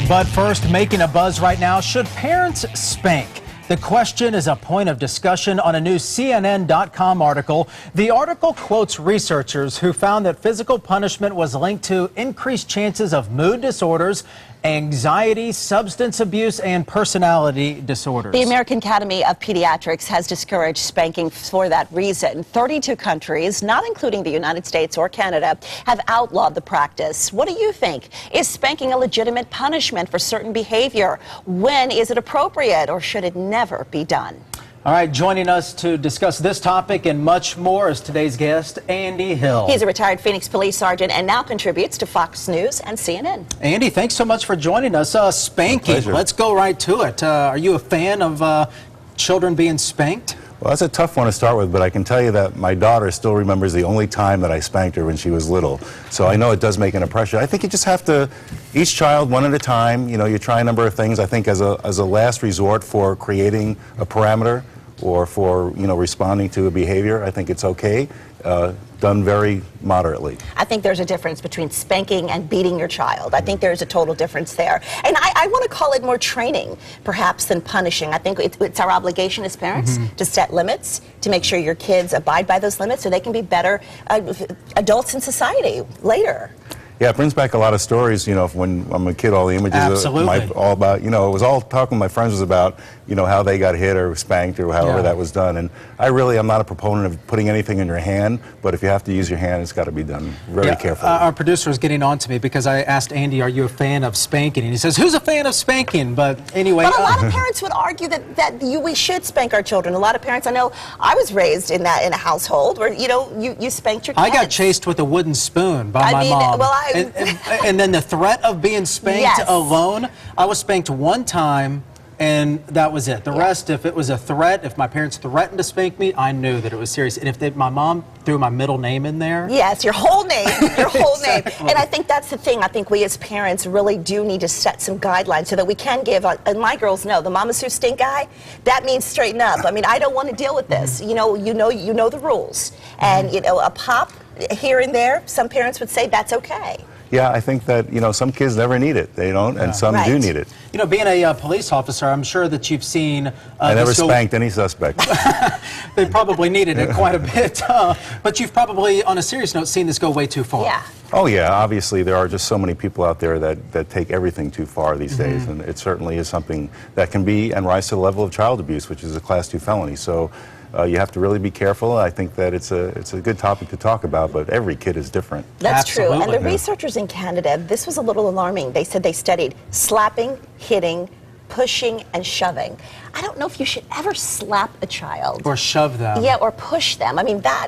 But first, making a buzz right now, should parents spank? The question is a point of discussion on a new CNN.com article. The article quotes researchers who found that physical punishment was linked to increased chances of mood disorders, anxiety, substance abuse, and personality disorders. The American Academy of Pediatrics has discouraged spanking for that reason. 32 countries, not including the United States or Canada, have outlawed the practice. What do you think? Is spanking a legitimate punishment for certain behavior? When is it appropriate, or should it never be done? All right, joining us to discuss this topic and much more is today's guest, Andy Hill. He's a retired Phoenix police sergeant and now contributes to Fox News and CNN. Andy, thanks so much for joining us. Spanking, let's go right to it. Are you a fan of children being spanked? Well, that's a tough one to start with, but I can tell you that my daughter still remembers the only time that I spanked her when she was little. So I know it does make an impression. I think you just have to, each child one at a time, you know, you try a number of things. I think as a last resort for creating a parameter or for, you know, responding to a behavior, I think it's okay, done very moderately. I think there's a difference between spanking and beating your child. I think there's a total difference there. And I want to call it more training, perhaps, than punishing. I think it's our obligation as parents to set limits, to make sure your kids abide by those limits so they can be better adults in society later. Yeah, it brings back a lot of stories, you know, when I'm a kid, all the images all about, you know, it was all talking with my friends was about, you know, how they got hit or spanked or however that was done. And I'm not a proponent of putting anything in your hand, but if you have to use your hand, it's got to be done very carefully. Our producer is getting on to me because I asked Andy, are you a fan of spanking? And he says, who's a fan of spanking? But anyway. But a lot of parents would argue that we should spank our children. A lot of parents, I know I was raised in a household where, you know, you spanked your kids. I got chased with a wooden spoon by my mom. Well, and then the threat of being spanked alone, I was spanked one time, and that was it. The rest, if it was a threat, if my parents threatened to spank me, I knew that it was serious. And if my mom threw my middle name in there. Yes, your whole name, your whole name. And I think that's the thing. I think we as parents really do need to set some guidelines so that we can give, and my girls know, the Mama Sue stink guy, that means straighten up. I mean, I don't want to deal with this. You know the rules. And, you know, a pop here and there, some parents would say that's okay. Yeah, I think that, you know, some kids never need it. They don't, and some do need it. You know, being a police officer, I'm sure that you've seen... I never spanked any suspect. They probably needed it quite a bit. But you've probably, on a serious note, seen this go way too far. Yeah. Oh, yeah. Obviously, there are just so many people out there that take everything too far these days. And it certainly is something that can be and rise to the level of child abuse, which is a Class 2 felony. So you have to really be careful. I think that it's a good topic to talk about, but every kid is different. That's true. And the researchers in Canada, this was a little alarming. They said they studied slapping, hitting, pushing, and shoving. I don't know if you should ever slap a child. Or shove them. Yeah, or push them. I mean, that...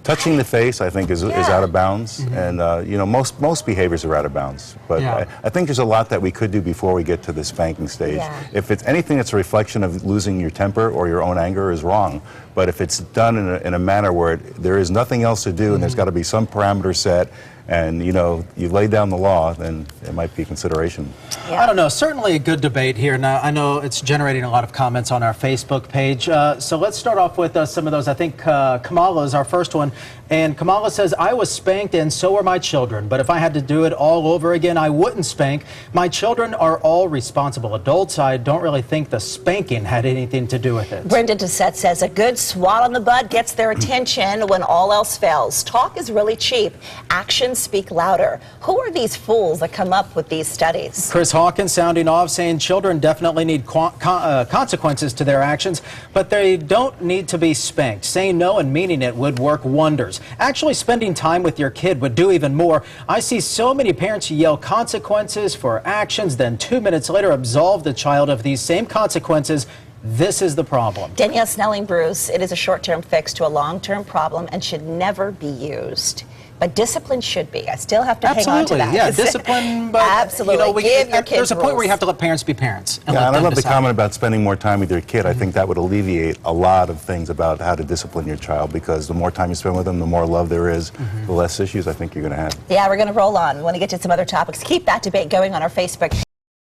Touching the face, I think, is out of bounds, and you know, most behaviors are out of bounds. But I think there's a lot that we could do before we get to the spanking stage. If it's anything that's a reflection of losing your temper or your own anger is wrong. But if it's done in a manner where there is nothing else to do, and there's got to be some parameter set, and you know, you lay down the law, then it might be consideration. I don't know, certainly a good debate here. Now, I know it's generating a lot of comments on our Facebook page. So let's start off with some of those. I think Kamala is our first one. And Kamala says, I was spanked and so were my children. But if I had to do it all over again, I wouldn't spank. My children are all responsible adults. I don't really think the spanking had anything to do with it. Brenda Doucette says, a good swat on the butt gets their attention when all else fails. Talk is really cheap. Actions speak louder. Who are these fools that come up with these studies? Chris Hawkins sounding off, saying children definitely need consequences to their actions, but they don't need to be spanked. Saying no and meaning it would work wonders. Actually, spending time with your kid would do even more. I see so many parents yell consequences for actions, then 2 minutes later absolve the child of these same consequences. This is the problem. Danielle Snelling, Bruce, it is a short-term fix to a long-term problem and should never be used. But discipline should be. I still have to hang on to that. Yeah, discipline, but absolutely. You know, there's a point where you have to let parents be parents. And I love the comment about spending more time with your kid. I think that would alleviate a lot of things about how to discipline your child, because the more time you spend with them, the more love there is, the less issues I think you're going to have. Yeah, we're going to roll on. We want to get to some other topics. Keep that debate going on our Facebook.